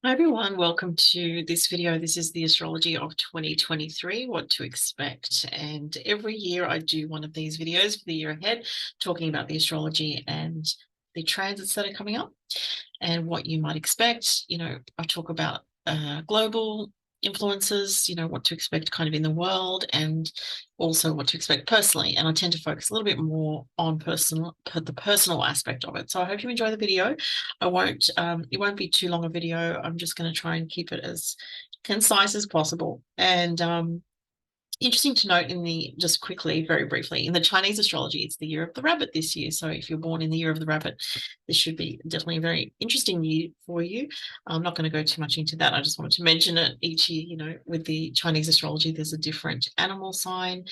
Hi everyone, welcome to this video. This is the astrology of 2023, what to expect. And every year I do one of these videos for the year ahead, talking about the astrology and the transits that are coming up and what you might expect. I talk about global influences, what to expect kind of in the world and also what to expect personally. And I tend to focus a little bit more on the personal aspect of it. So I hope you enjoy the video. It won't be too long a video. I'm just going to try and keep it as concise as possible. And interesting to note just quickly, very briefly, in the Chinese astrology, it's the year of the rabbit this year. So if you're born in the year of the rabbit, this should be definitely a very interesting year for you. I'm not going to go too much into that. I just wanted to mention it each year, with the Chinese astrology, there's a different animal sign.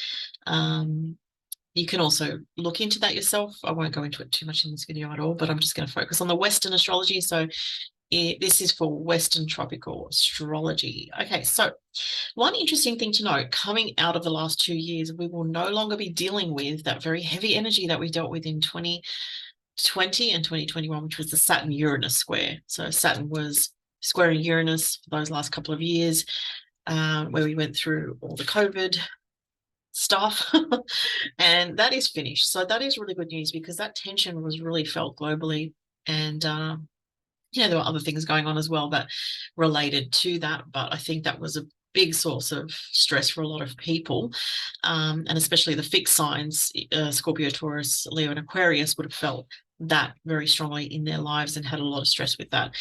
You can also look into that yourself. I won't go into it too much in this video at all, but I'm just going to focus on the Western astrology. So this is for Western tropical astrology. Okay, so one interesting thing to note, coming out of the last 2 years, we will no longer be dealing with that very heavy energy that we dealt with in 2020 and 2021, which was the Saturn-Uranus square. So Saturn was squaring Uranus for those last couple of years, where we went through all the COVID stuff, and that is finished. So that is really good news because that tension was really felt globally. And there were other things going on as well that related to that, but I think that was a big source of stress for a lot of people, and especially the fixed signs, Scorpio, Taurus, Leo, and Aquarius would have felt that very strongly in their lives and had a lot of stress with that.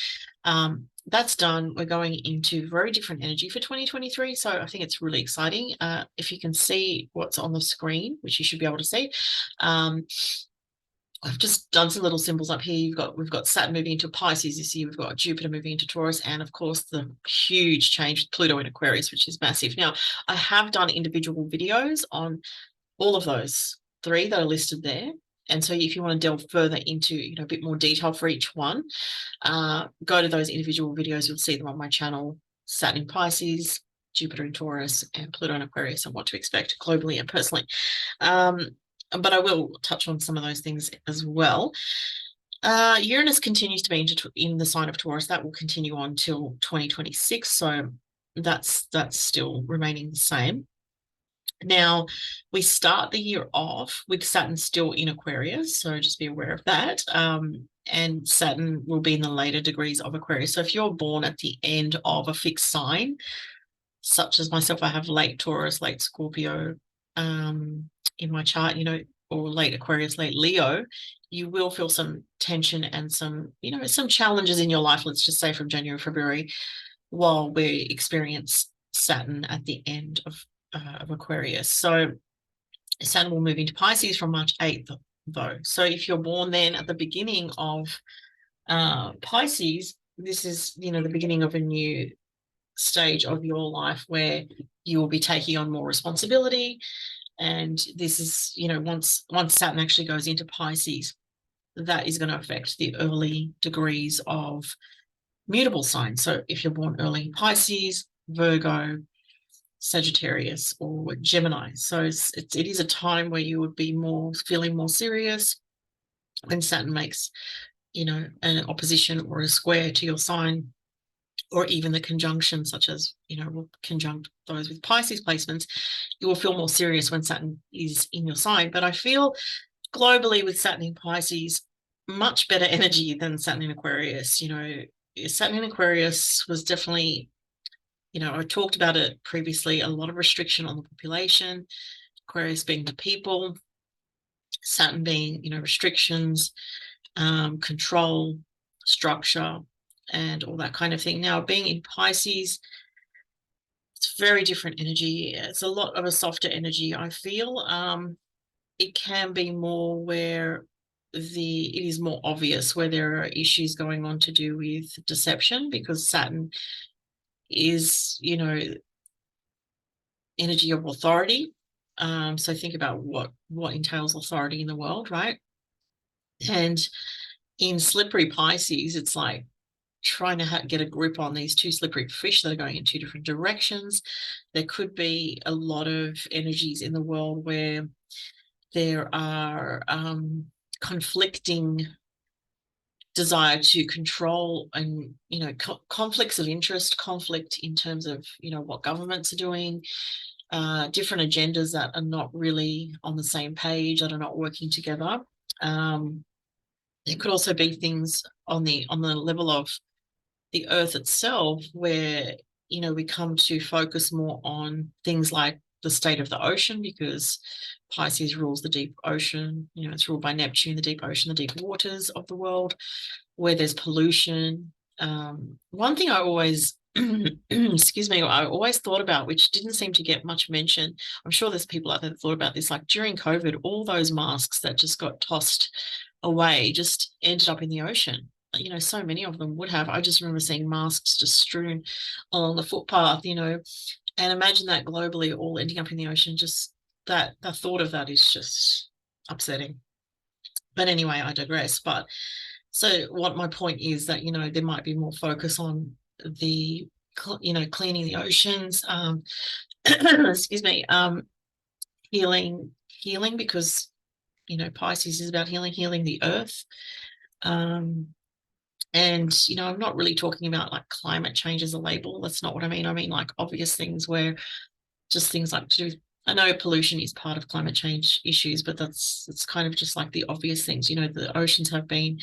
That's done. We're going into very different energy for 2023. So I think it's really exciting. If you can see what's on the screen, which you should be able to see, I've just done some little symbols up here. We've got Saturn moving into Pisces this year. We've got Jupiter moving into Taurus, and of course the huge change with Pluto in Aquarius, which is massive. Now, I have done individual videos on all of those three that are listed there. And so if you want to delve further into, a bit more detail for each one, go to those individual videos. You'll see them on my channel: Saturn in Pisces, Jupiter in Taurus, and Pluto in Aquarius, and what to expect globally and personally. But I will touch on some of those things as well. Uranus continues to be in the sign of Taurus. That will continue on till 2026. So that's still remaining the same. Now, we start the year off with Saturn still in Aquarius, so just be aware of that. And Saturn will be in the later degrees of Aquarius. So if you're born at the end of a fixed sign, such as myself, I have late Taurus, late Scorpio in my chart, or late Aquarius, late Leo, you will feel some tension and some challenges in your life, let's just say from January, February, while we experience Saturn at the end of Aquarius. So Saturn will move into Pisces from March 8th, though. So if you're born then at the beginning of Pisces, this is, the beginning of a new stage of your life where you will be taking on more responsibility. And this is, once Saturn actually goes into Pisces, that is going to affect the early degrees of mutable signs. So if you're born early Pisces, Virgo, Sagittarius, or Gemini, so it is a time where you would be feeling more serious when Saturn makes, an opposition or a square to your sign, or even the conjunction, such as, will conjunct those with Pisces placements. You will feel more serious when Saturn is in your sign. But I feel globally with Saturn in Pisces, much better energy than Saturn in Aquarius. Saturn in Aquarius was definitely, I talked about it previously, a lot of restriction on the population, Aquarius being the people, Saturn being, restrictions, control, structure, and all that kind of thing. Now, being in Pisces, it's very different energy. It's a lot of a softer energy, I feel. It can be more where it is more obvious where there are issues going on to do with deception, because Saturn is, energy of authority. So think about what entails authority in the world, right? And in slippery Pisces, it's like trying to get a grip on these two slippery fish that are going in two different directions. There could be a lot of energies in the world where there are conflicting desire to control and, conflicts of interest, conflict in terms of, what governments are doing, different agendas that are not really on the same page, that are not working together. There could also be things on the level of the earth itself where, we come to focus more on things like the state of the ocean, because Pisces rules the deep ocean. It's ruled by Neptune, the deep ocean, the deep waters of the world, where there's pollution. One thing I always excuse me, I always thought about, which didn't seem to get much mention. I'm sure there's people out there that thought about this, like during COVID, all those masks that just got tossed away just ended up in the ocean. So many of them would have. I just remember seeing masks just strewn along the footpath, and imagine that globally all ending up in the ocean. Just that, the thought of that is just upsetting. But anyway, I digress. But so what my point is that, there might be more focus on the, cleaning the oceans, excuse me, healing, because, Pisces is about healing the earth. And, I'm not really talking about like climate change as a label. That's not what I mean. I mean, like obvious things where just things like I know pollution is part of climate change issues, but it's kind of just like the obvious things. The oceans have been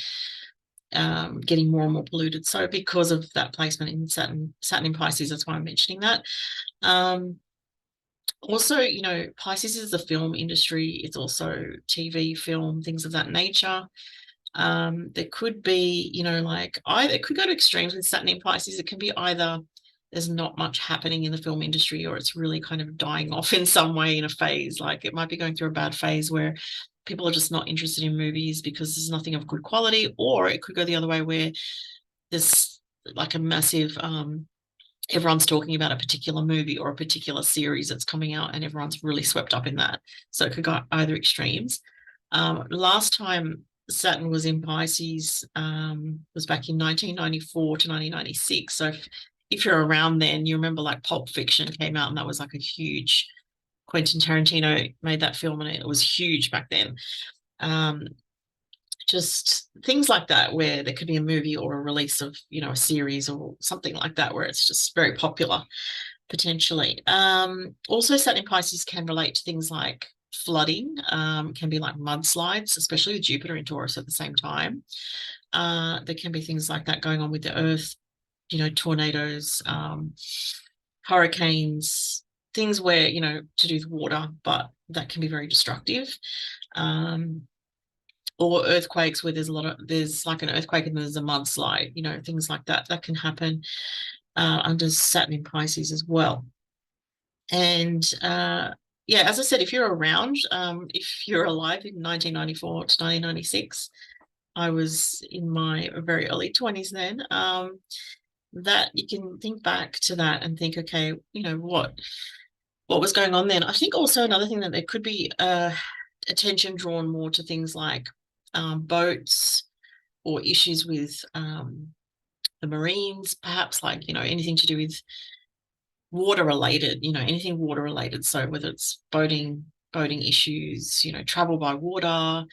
getting more and more polluted. So because of that placement in Saturn in Pisces, that's why I'm mentioning that. Also, Pisces is the film industry. It's also TV, film, things of that nature. There could be, it could go to extremes with Saturn in Pisces. It can be either there's not much happening in the film industry, or it's really kind of dying off in some way in a phase. Like it might be going through a bad phase where people are just not interested in movies because there's nothing of good quality, or it could go the other way where there's like a massive everyone's talking about a particular movie or a particular series that's coming out and everyone's really swept up in that. So it could go either extremes. Last time Saturn was in Pisces was back in 1994 to 1996. So if you're around then, you remember like Pulp Fiction came out, and that was like a huge, Quentin Tarantino made that film and it was huge back then. Just things like that, where there could be a movie or a release of, a series or something like that, where it's just very popular, potentially. Also, Saturn in Pisces can relate to things like flooding, can be like mudslides, especially with Jupiter in Taurus at the same time. There can be things like that going on with the Earth, tornadoes, hurricanes, things where, to do with water, but that can be very destructive. Or earthquakes where there's like an earthquake and there's a mudslide, things like that can happen under Saturn in Pisces as well. And yeah, as I said, if you're around, if you're alive in 1994 to 1996, I was in my very early 20s then, that you can think back to that and think, okay, what was going on then. I think also another thing that there could be attention drawn more to things like boats or issues with the Marines, perhaps, like, anything to do with water related, anything water related. So whether it's boating issues, travel by water,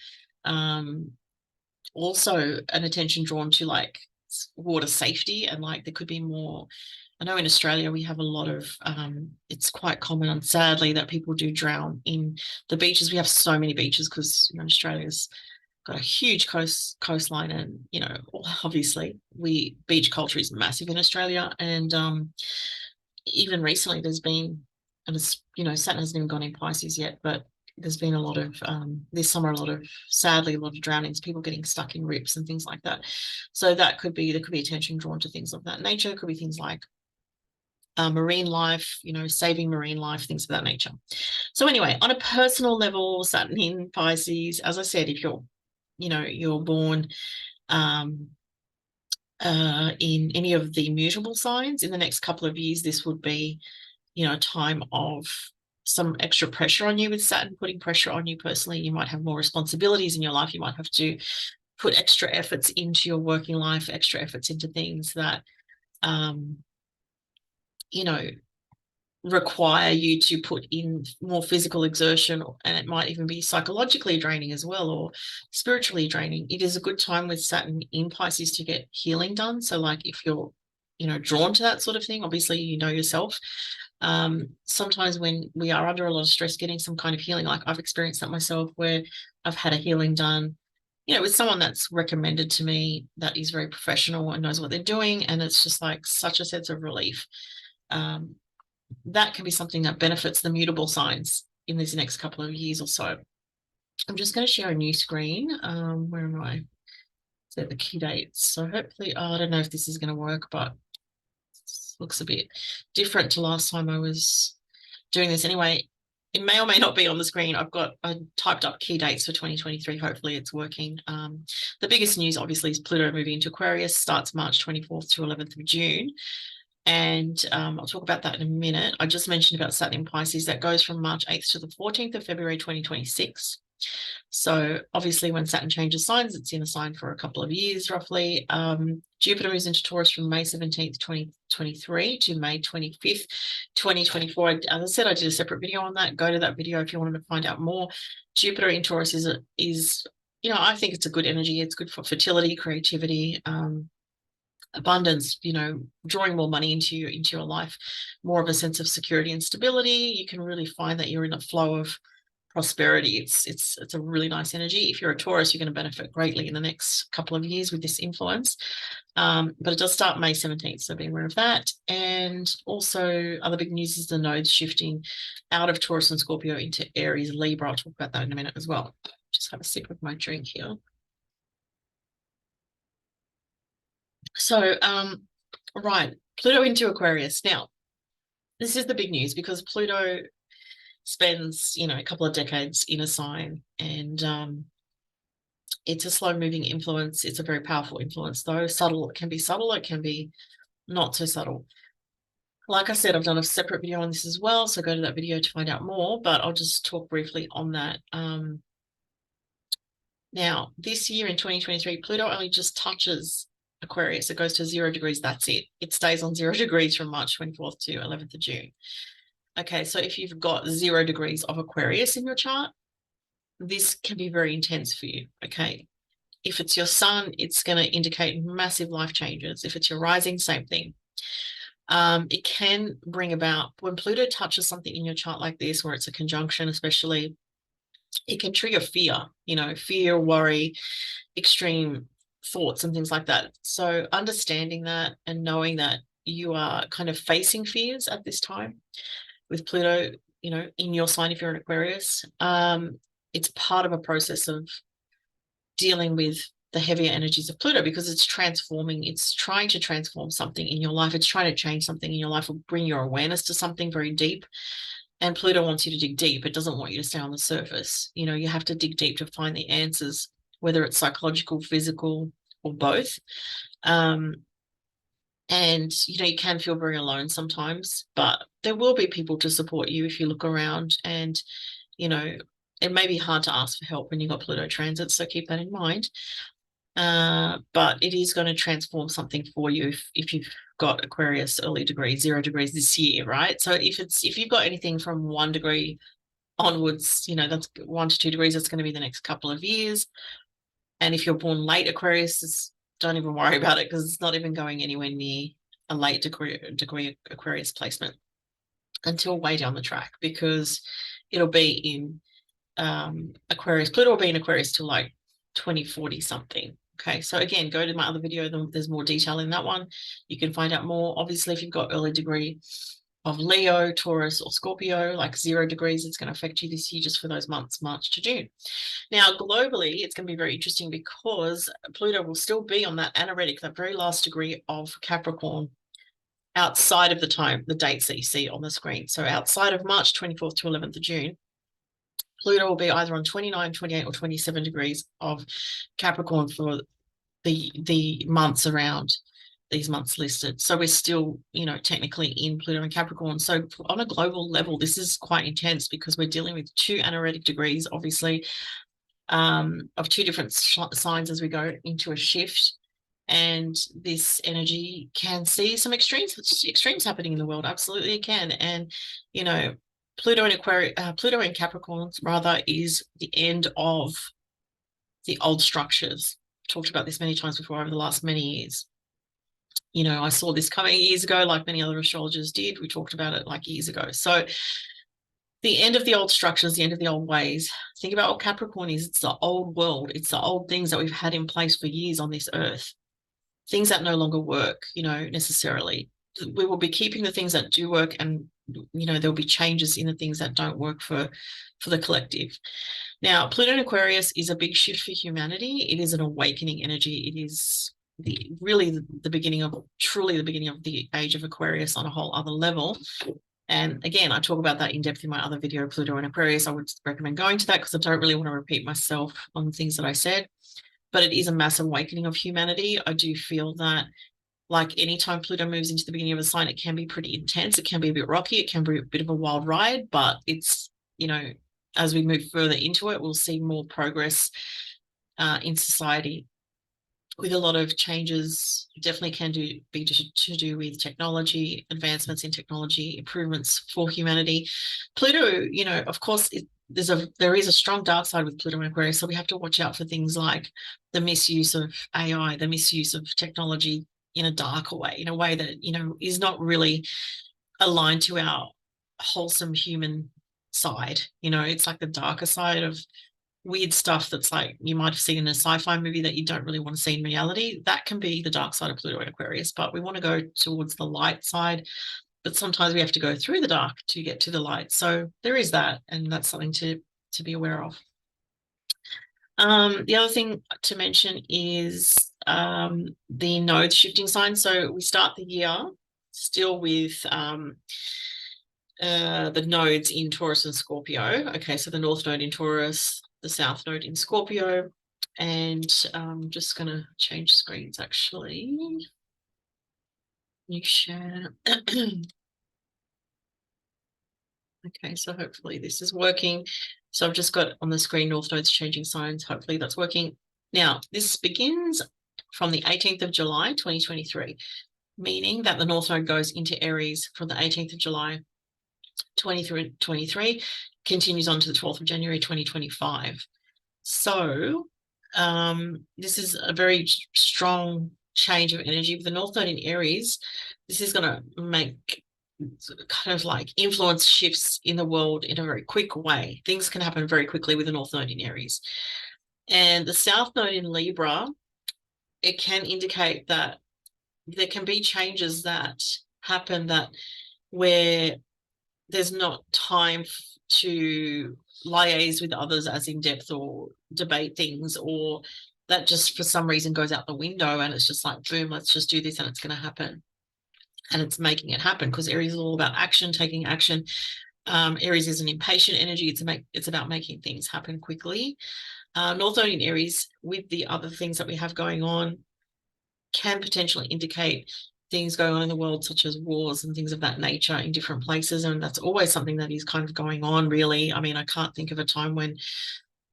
also an attention drawn to like water safety, and like there could be more. I know in Australia we have a lot of, it's quite common, and sadly, that people do drown in the beaches. We have so many beaches because, Australia's got a huge coastline, and, obviously beach culture is massive in Australia. And even recently there's been, and it's, Saturn hasn't even gone in Pisces yet, but there's been a lot of this summer, sadly, a lot of drownings, people getting stuck in rips and things like that. So there could be attention drawn to things of that nature. It could be things like marine life, saving marine life, things of that nature. So anyway, on a personal level, Saturn in Pisces, as I said, if you're born in any of the mutable signs in the next couple of years, this would be, a time of some extra pressure on you with Saturn, putting pressure on you personally. You might have more responsibilities in your life. You might have to put extra efforts into your working life, extra efforts into things that, require you to put in more physical exertion, and it might even be psychologically draining as well, or spiritually draining. It is a good time with Saturn in Pisces to get healing done. So like if you're, drawn to that sort of thing, obviously yourself. Sometimes when we are under a lot of stress, getting some kind of healing, like I've experienced that myself, where I've had a healing done, with someone that's recommended to me, that is very professional and knows what they're doing, and it's just like such a sense of relief. That can be something that benefits the mutable signs in these next couple of years or so. I'm just going to share a new screen. Where am I? So the key dates. So hopefully, I don't know if this is going to work, but it looks a bit different to last time I was doing this. Anyway, it may or may not be on the screen. I typed up key dates for 2023. Hopefully it's working. The biggest news obviously is Pluto moving into Aquarius, starts March 24th to 11th of June. And I'll talk about that in a minute. I just mentioned about Saturn in Pisces. That goes from March 8th to the 14th of February 2026. So obviously when Saturn changes signs, it's in a sign for a couple of years roughly. Jupiter moves into Taurus from May 17th, 2023 to May 25th, 2024. As I said, I did a separate video on that. Go to that video if you wanted to find out more. Jupiter in Taurus is I think it's a good energy. It's good for fertility, creativity, abundance, drawing more money into your life, more of a sense of security and stability. You can really find that you're in a flow of prosperity. It's a really nice energy. If you're a Taurus, you're going to benefit greatly in the next couple of years with this influence. But it does start May 17th, so be aware of that. And also other big news is the nodes shifting out of Taurus and Scorpio into Aries, Libra. I'll talk about that in a minute as well. Just have a sip of my drink here. So, right, Pluto into Aquarius. Now, this is the big news because Pluto spends, a couple of decades in a sign, and it's a slow-moving influence. It's a very powerful influence, though. Subtle. It can be subtle. It can be not so subtle. Like I said, I've done a separate video on this as well, so go to that video to find out more, but I'll just talk briefly on that. Now, this year in 2023, Pluto only just touches Aquarius. It goes to 0 degrees. That's it. It stays on 0 degrees from March 24th to 11th of June. Okay, so if you've got 0 degrees of Aquarius in your chart, this can be very intense for you. Okay, if it's your sun, it's going to indicate massive life changes. If it's your rising, same thing. It can bring about, when Pluto touches something in your chart like this, where it's a conjunction, especially, it can trigger fear, fear, worry, extreme thoughts and things like that. So understanding that and knowing that you are kind of facing fears at this time with Pluto, in your sign, if you're an Aquarius, it's part of a process of dealing with the heavier energies of Pluto, because it's transforming, it's trying to transform something in your life. It's trying to change something in your life or bring your awareness to something very deep. And Pluto wants you to dig deep. It doesn't want you to stay on the surface. You have to dig deep to find the answers, whether it's psychological, physical, or both. And, you can feel very alone sometimes, but there will be people to support you if you look around. And, it may be hard to ask for help when you've got Pluto transit, so keep that in mind. But it is going to transform something for you if you've got Aquarius early degree, 0 degrees this year, right? So if you've got anything from 1 degree onwards, that's 1 to 2 degrees, that's going to be the next couple of years. And if you're born late Aquarius, don't even worry about it, because it's not even going anywhere near a late degree Aquarius placement until way down the track, because it'll be in Aquarius. Pluto will be in Aquarius till like 2040 something. Okay, so again, go to my other video. There's more detail in that one. You can find out more. Obviously, if you've got early degree of Leo, Taurus, or Scorpio, like 0 degrees, it's going to affect you this year just for those months, March to June. Now, globally, it's going to be very interesting because Pluto will still be on that anaretic, that very last degree of Capricorn, outside of the dates that you see on the screen. So outside of March 24th to 11th of June, Pluto will be either on 29, 28, or 27 degrees of Capricorn for the months around these months listed. So we're still, technically in Pluto and Capricorn. So on a global level, this is quite intense because we're dealing with 2 anaretic degrees, obviously, of 2 different signs as we go into a shift. And this energy can see some extremes happening in the world. Absolutely, it can. And you know, Pluto in Capricorn rather is the end of the old structures. Talked about this many times before over the last many years. You know, I saw this coming years ago, like many other astrologers did. We talked about it like years ago. So the end of the old structures, the end of the old ways. Think about what Capricorn is. It's the old world. It's the old things that we've had in place for years on this earth. Things that no longer work, you know, necessarily. We will be keeping the things that do work, and you know, there'll be changes in the things that don't work for the collective. Now, Pluto in Aquarius is a big shift for humanity. It is an awakening energy. It is the beginning of truly the beginning of the age of Aquarius on a whole other level. And again, I talk about that in depth in my other video, Pluto and Aquarius. I would recommend going to that because I don't really want to repeat myself on the things that I said. But it is a massive awakening of humanity. I do feel that, like anytime Pluto moves into the beginning of a sign, it can be pretty intense. It can be a bit rocky. It can be a bit of a wild ride, but it's, you know, as we move further into it, we'll see more progress in society with a lot of changes. Definitely can be to do with technology, advancements in technology, improvements for humanity. Pluto, you know, of course, there is a strong dark side with Pluto and Aquarius, so we have to watch out for things like the misuse of AI, the misuse of technology in a darker way, in a way that, you know, is not really aligned to our wholesome human side. You know, it's like the darker side of weird stuff that's like you might have seen in a sci-fi movie that you don't really want to see in reality. That can be the dark side of Pluto and Aquarius, but we want to go towards the light side. But sometimes we have to go through the dark to get to the light. So there is that, and that's something to be aware of. The other thing to mention is the nodes shifting signs. So we start the year still with the nodes in Taurus and Scorpio. Okay, so the North Node in Taurus, the South Node in Scorpio, and I'm just going to change screens actually. New share. Okay, so hopefully this is working. So I've just got on the screen North Node's changing signs. Hopefully that's working. Now, this begins from the 18th of July, 2023, meaning that the North Node goes into Aries from the 18th of July, 2023, continues on to the 12th of January, 2025. So this is a very strong change of energy. With the North Node in Aries, this is going to make kind of like influence shifts in the world in a very quick way. Things can happen very quickly with the North Node in Aries. And the South Node in Libra, it can indicate that there can be changes that happen that where there's not time to liaise with others as in depth or debate things, or that just for some reason goes out the window and it's just like, boom, let's just do this and it's going to happen. And it's making it happen because Aries is all about action, taking action. Aries is an impatient energy. It's about making things happen quickly. North Node in Aries, with the other things that we have going on, can potentially indicate things going on in the world, such as wars and things of that nature in different places. And that's always something that is kind of going on, really. I mean, I can't think of a time when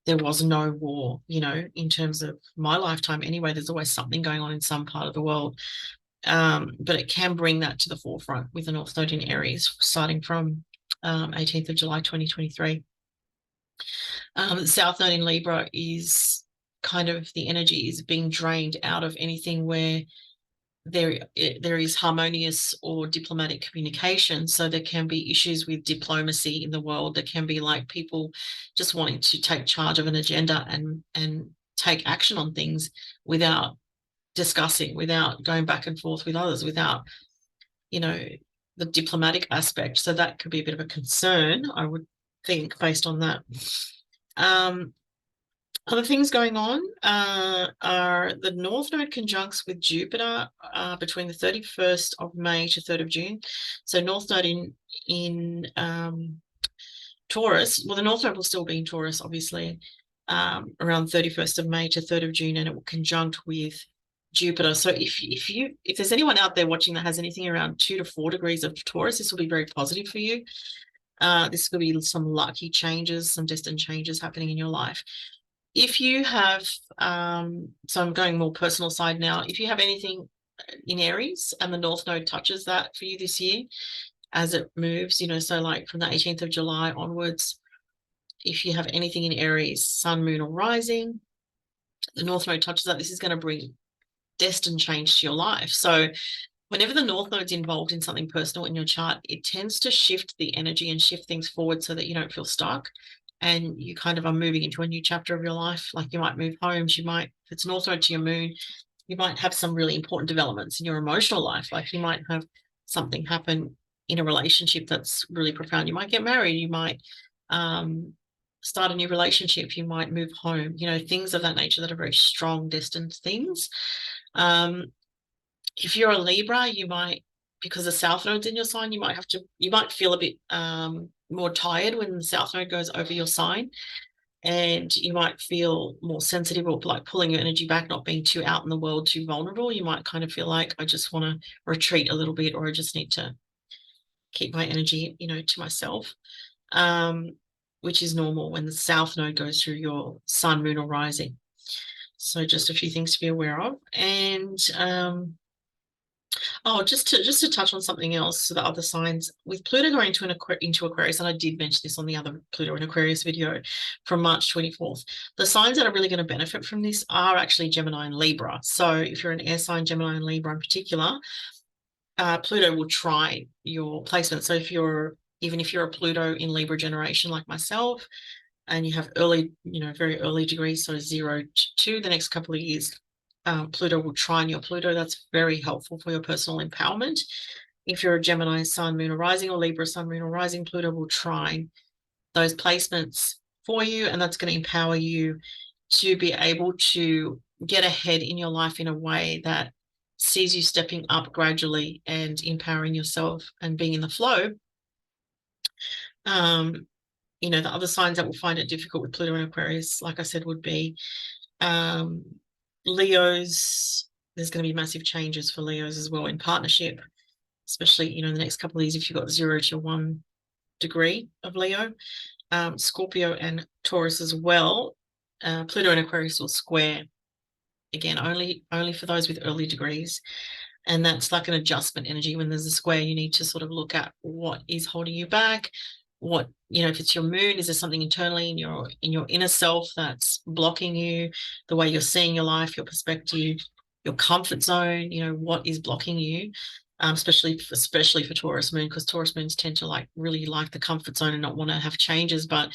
there was no war, you know, in terms of my lifetime anyway. There's always something going on in some part of the world. But it can bring that to the forefront with the North Node in Aries, starting from 18th of July, 2023. South Node in Libra is kind of the energy is being drained out of anything where there is harmonious or diplomatic communication. So there can be issues with diplomacy in the world. There can be like people just wanting to take charge of an agenda and take action on things without discussing, without going back and forth with others, without, you know, the diplomatic aspect. So that could be a bit of a concern, I would think, based on that. Other things going on are the North Node conjuncts with Jupiter between the 31st of May to 3rd of June. So North Node in Taurus, well, the North Node will still be in Taurus, obviously, around 31st of May to 3rd of June, and it will conjunct with Jupiter. So if there's anyone out there watching that has anything around 2 to 4 degrees of Taurus, this will be very positive for you. This could be some lucky changes, some distant changes happening in your life. If you have, so I'm going more personal side now. If you have anything in Aries and the North Node touches that for you this year as it moves, so like from the 18th of July onwards, if you have anything in Aries, Sun, Moon, or Rising, the North Node touches that, this is going to bring destined change to your life. So whenever the North Node's involved in something personal in your chart, it tends to shift the energy and shift things forward so that you don't feel stuck and you kind of are moving into a new chapter of your life. Like you might move homes, you might, if it's North Node to your moon, you might have some really important developments in your emotional life. Like you might have something happen in a relationship that's really profound. You might get married, you might start a new relationship, you might move home, things of that nature that are very strong, destined things. If you're a Libra, you might, because the South Node's in your sign, you might feel a bit more tired when the South Node goes over your sign, and you might feel more sensitive or like pulling your energy back, not being too out in the world, too vulnerable. You might kind of feel like I just want to retreat a little bit, or I just need to keep my energy, to myself, which is normal when the South Node goes through your Sun, Moon, or Rising. So just a few things to be aware of. And just to touch on something else, so the other signs with Pluto going into Aquarius, and I did mention this on the other Pluto and Aquarius video from March 24th. The signs that are really going to benefit from this are actually Gemini and Libra. So if you're an air sign, Gemini and Libra in particular, Pluto will try your placement. So even if you're a Pluto in Libra generation like myself, and you have early, very early degrees, so 0 to 2, the next couple of years, Pluto will trine your Pluto. That's very helpful for your personal empowerment. If you're a Gemini Sun, Moon, or Rising, or Libra Sun, Moon, or Rising, Pluto will trine those placements for you, and that's going to empower you to be able to get ahead in your life in a way that sees you stepping up gradually and empowering yourself and being in the flow. The other signs that will find it difficult with Pluto and Aquarius, like I said, would be Leos. There's going to be massive changes for Leos as well in partnership, especially, in the next couple of years if you've got 0 to 1 degree of Leo. Scorpio and Taurus as well. Pluto and Aquarius will square, again, only for those with early degrees. And that's like an adjustment energy. When there's a square, you need to sort of look at what is holding you back. What, if it's your moon, is there something internally in your inner self that's blocking you, the way you're seeing your life, your perspective, your comfort zone, what is blocking you, especially for Taurus moon, because Taurus moons tend to really like the comfort zone and not want to have changes. But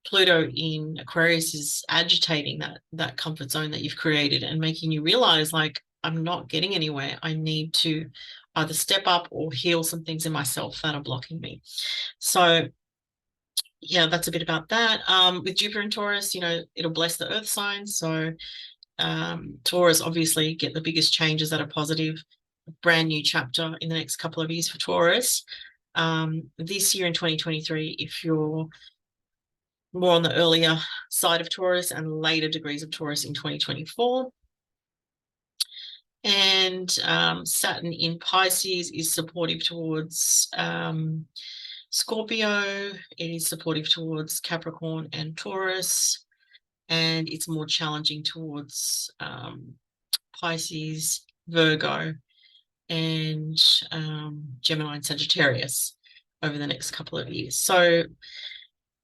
Pluto in Aquarius is agitating that comfort zone that you've created and making you realize, I'm not getting anywhere. I need to either step up or heal some things in myself that are blocking me. So yeah, that's a bit about that. With Jupiter and Taurus, it'll bless the earth signs. So Taurus obviously get the biggest changes that are positive, brand new chapter in the next couple of years for Taurus. This year in 2023, if you're more on the earlier side of Taurus, and later degrees of Taurus in 2024. And Saturn in Pisces is supportive towards Scorpio. It is supportive towards Capricorn and Taurus, and it's more challenging towards Pisces, Virgo, and Gemini and Sagittarius over the next couple of years. So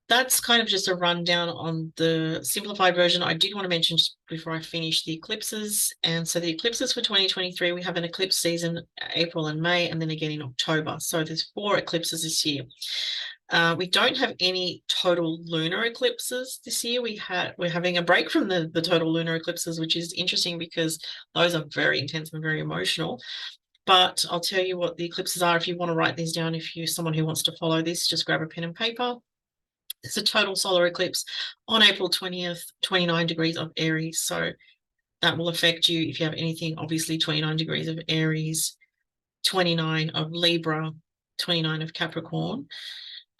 that's kind of just a rundown on the simplified version. I did want to mention just before I finish the eclipses. And so the eclipses for 2023, we have an eclipse season April and May, and then again in October. So there's 4 eclipses this year. We don't have any total lunar eclipses this year. We're having a break from the total lunar eclipses, which is interesting because those are very intense and very emotional. But I'll tell you what the eclipses are if you want to write these down. If you're someone who wants to follow this, just grab a pen and paper. It's a total solar eclipse on April 20th, 29 degrees of Aries. So that will affect you if you have anything, obviously 29 degrees of Aries, 29 of Libra, 29 of Capricorn,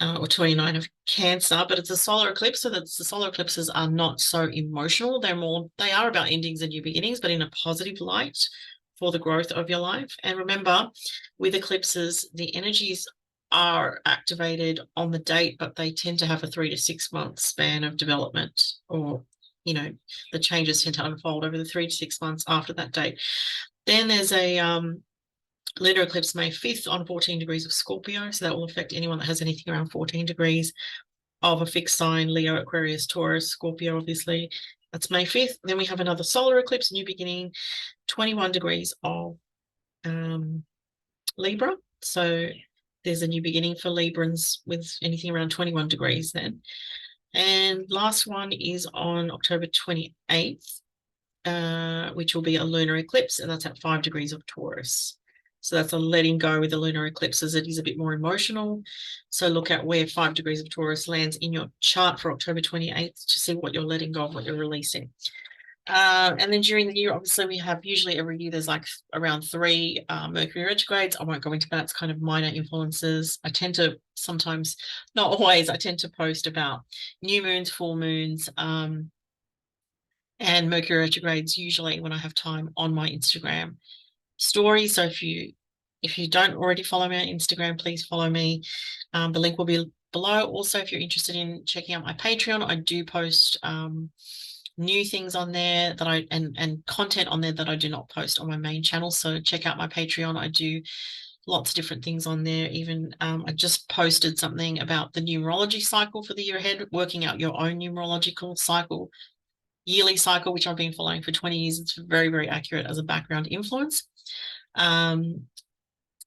or 29 of Cancer. But it's a solar eclipse, so that the solar eclipses are not so emotional. They are about endings and new beginnings, but in a positive light for the growth of your life. And remember, with eclipses, the energies are activated on the date, but they tend to have a 3 to 6 month span of development, or you know, the changes tend to unfold over the 3 to 6 months after that date. Then there's a lunar eclipse May 5th on 14 degrees of Scorpio. So that will affect anyone that has anything around 14 degrees of a fixed sign, Leo, Aquarius, Taurus, Scorpio, obviously. That's May 5th. Then we have another solar eclipse, new beginning, 21 degrees of Libra. So there's a new beginning for Librans with anything around 21 degrees then. And last one is on October 28th, which will be a lunar eclipse, and that's at 5 degrees of Taurus. So that's a letting go with the lunar eclipses. It is a bit more emotional. So look at where 5 degrees of Taurus lands in your chart for October 28th to see what you're letting go of, what you're releasing. And then during the year, obviously, we have usually every year there's like around 3 Mercury retrogrades. I won't go into that. It's kind of minor influences. I tend to sometimes, not always, I tend to post about new moons, full moons, and Mercury retrogrades usually when I have time on my Instagram story. So if you don't already follow me on Instagram, please follow me. The link will be below. Also, if you're interested in checking out my Patreon, I do post new things on there that and content on there that I do not post on my main channel. So check out my Patreon. I do lots of different things on there. Even I just posted something about the numerology cycle for the year ahead, working out your own numerological cycle, yearly cycle, which I've been following for 20 years. It's very, very accurate as a background influence.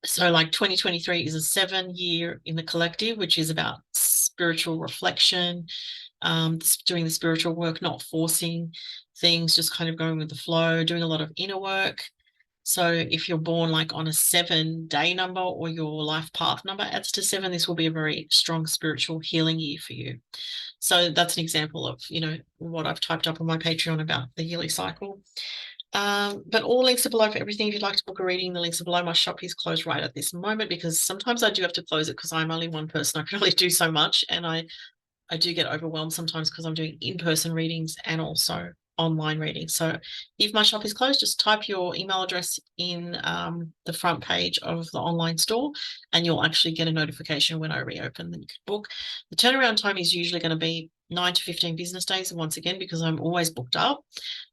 So like 2023 is a 7-year in the collective, which is about spiritual reflection, doing the spiritual work, not forcing things, just kind of going with the flow, doing a lot of inner work. So if you're born like on a 7-day number or your life path number adds to 7, this will be a very strong spiritual healing year for you. So that's an example of, what I've typed up on my Patreon about the yearly cycle. But all links are below for everything. If you'd like to book a reading, the links are below. My shop is closed right at this moment because sometimes I do have to close it because I'm only one person. I can only do so much. And I do get overwhelmed sometimes because I'm doing in-person readings and also online readings. So if my shop is closed, just type your email address in the front page of the online store and you'll actually get a notification when I reopen. Then you can book. The turnaround time is usually going to be 9 to 15 business days. Once again, because I'm always booked up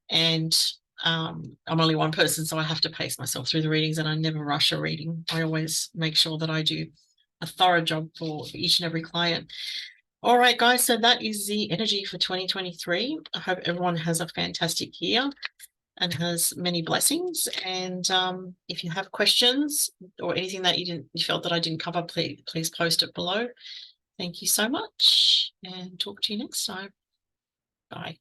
and I'm only one person, so I have to pace myself through the readings and I never rush a reading. I always make sure that I do a thorough job for each and every client. All right, guys, so that is the energy for 2023. I hope everyone has a fantastic year and has many blessings. And if you have questions or anything that you felt that I didn't cover, please post it below. Thank you so much and talk to you next time. Bye.